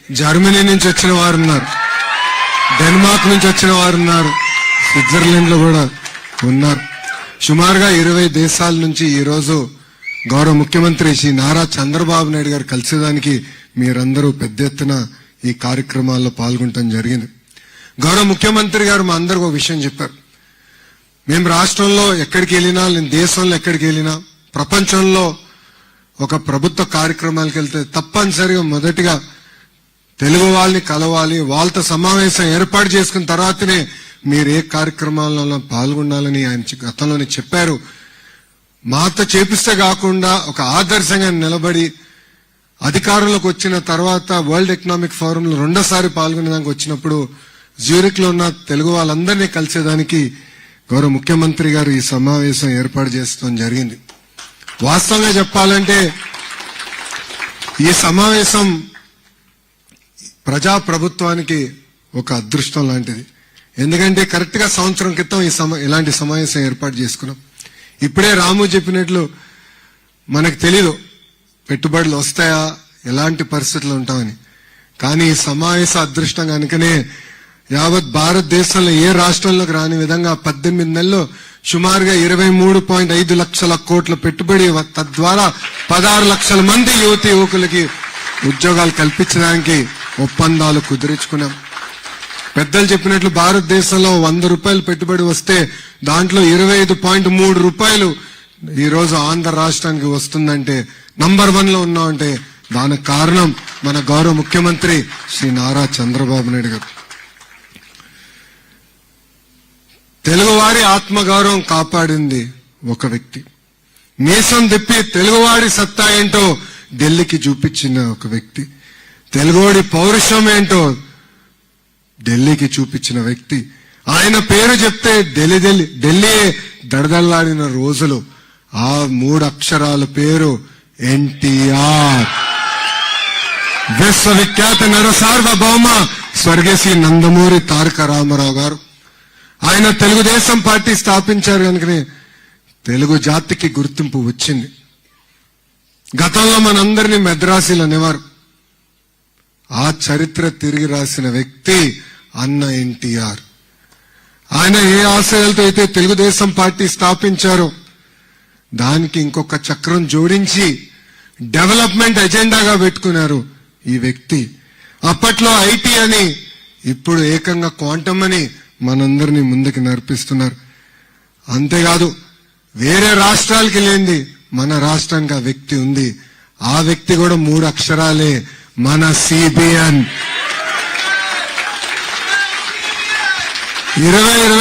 Germany నుంచి వచ్చిన వారు ఉన్నారు, డెన్మార్క్ నుంచి వచ్చిన వారు ఉన్నారు, స్విట్జర్లాండ్ లో కూడా ఉన్నారు. సుమారుగా 20 దేశాల నుంచి ఈ రోజు గౌరవ ముఖ్యమంత్రి శ్రీ నారా చంద్రబాబు నాయుడు గారు కలిసేదానికి మీరందరూ పెద్ద ఎత్తున ఈ కార్యక్రమాల్లో పాల్గొనడం జరిగింది. గౌరవ ముఖ్యమంత్రి గారు మా అందరికీ ఒక విషయం చెప్పారు. మేము రాష్ట్రంలో ఎక్కడికి వెళ్ళినా, నేను దేశంలో ఎక్కడికి వెళ్ళినా, ప్రపంచంలో ఒక ప్రభుత్వ కార్యక్రమాలకు వెళ్తే తప్పనిసరిగా మొదటిగా తెలుగు వాళ్ళని కలవాలి, వాళ్ళతో సమావేశం ఏర్పాటు చేసుకున్న తర్వాతనే మీరు ఏ కార్యక్రమాలలో పాల్గొనాలని ఆయన గతంలోనే చెప్పారు. మాతో చేపిస్తే కాకుండా ఒక ఆదర్శంగా నిలబడి అధికారంలోకి వచ్చిన తర్వాత వరల్డ్ ఎకనామిక్ ఫోరంలో రెండోసారి పాల్గొనేదానికి వచ్చినప్పుడు జ్యూరిక్ లో ఉన్న తెలుగు వాళ్ళందరినీ కలిసేదానికి గౌరవ ముఖ్యమంత్రి గారు ఈ సమావేశం ఏర్పాటు చేస్తాం జరిగింది. వాస్తవంగా చెప్పాలంటే ఈ సమావేశం ప్రజా ప్రభుత్వానికి ఒక అదృష్టం లాంటిది. ఎందుకంటే కరెక్ట్ గా సంవత్సరం క్రితం ఇలాంటి సమావేశం ఏర్పాటు చేసుకున్నాం. ఇప్పుడే రాము చెప్పినట్లు మనకు తెలీదు పెట్టుబడులు వస్తాయా, ఎలాంటి పరిస్థితులు ఉంటామని. కానీ ఈ సమావేశ అదృష్టం కనుకనే యావత్ భారతదేశంలో ఏ రాష్ట్రంలోకి రాని విధంగా 18 నెలల్లో సుమారుగా 23.5 లక్షల కోట్ల పెట్టుబడి, తద్వారా 16 లక్షల మంది యువకులకి ఉద్యోగాలు కల్పించడానికి ఒప్పందాలు కుదుర్చుకున్నాం. పెద్దలు చెప్పినట్లు భారతదేశంలో 100 రూపాయలు పెట్టుబడి వస్తే దాంట్లో 25.3 రూపాయలు ఈ రోజు ఆంధ్ర రాష్ట్రానికి వస్తుందంటే నంబర్ 1 లో ఉన్నామంటే దానికి కారణం మన గౌరవ ముఖ్యమంత్రి శ్రీ నారా చంద్రబాబు నాయుడు గారు. తెలుగువారి ఆత్మగౌరవం కాపాడింది ఒక వ్యక్తి. మీసం తిప్పి తెలుగువాడి సత్తా ఏంటో ఢిల్లీకి చూపించిన ఒక వ్యక్తి. తెలుగువాడి పౌరుషం ఏంటో ఢిల్లీకి చూపించిన వ్యక్తి. ఆయన పేరు చెప్తే ఢిల్లీ దడదల్లాడిన రోజులు. ఆ 3 అక్షరాల పేరు ఎన్టీఆర్. విశ్వవిఖ్యాత నరసార్వభౌమ స్వర్గశ్రీ నందమూరి తారక రామారావు గారు. ఆయన తెలుగుదేశం పార్టీ స్థాపించారు కనుకనే తెలుగు జాతికి గుర్తింపు వచ్చింది. గతంలో మనందరినీ మెద్రాసీలు అనేవారు. ఆ చరిత్ర తిరిగి రాసిన వ్యక్తి అన్న ఎన్టీఆర్. ఆయన ఏ ఆశయాలతో అయితే తెలుగుదేశం పార్టీ స్థాపించారో దానికి ఇంకొక చక్రం జోడించి డెవలప్మెంట్ ఎజెండాగా పెట్టుకున్నారు ఈ వ్యక్తి. అప్పట్లో ఐటీ అని, ఇప్పుడు ఏకంగా క్వాంటమ్ అని మనందరినీ ముందుకు నడిపిస్తున్నారు. అంతేకాదు వేరే రాష్ట్రాలకి లేనిది మన రాష్ట్రానికి ఆ వ్యక్తి ఉంది. ఆ వ్యక్తి కూడా 3 అక్షరాలే, మన సిబిఎన్. 2020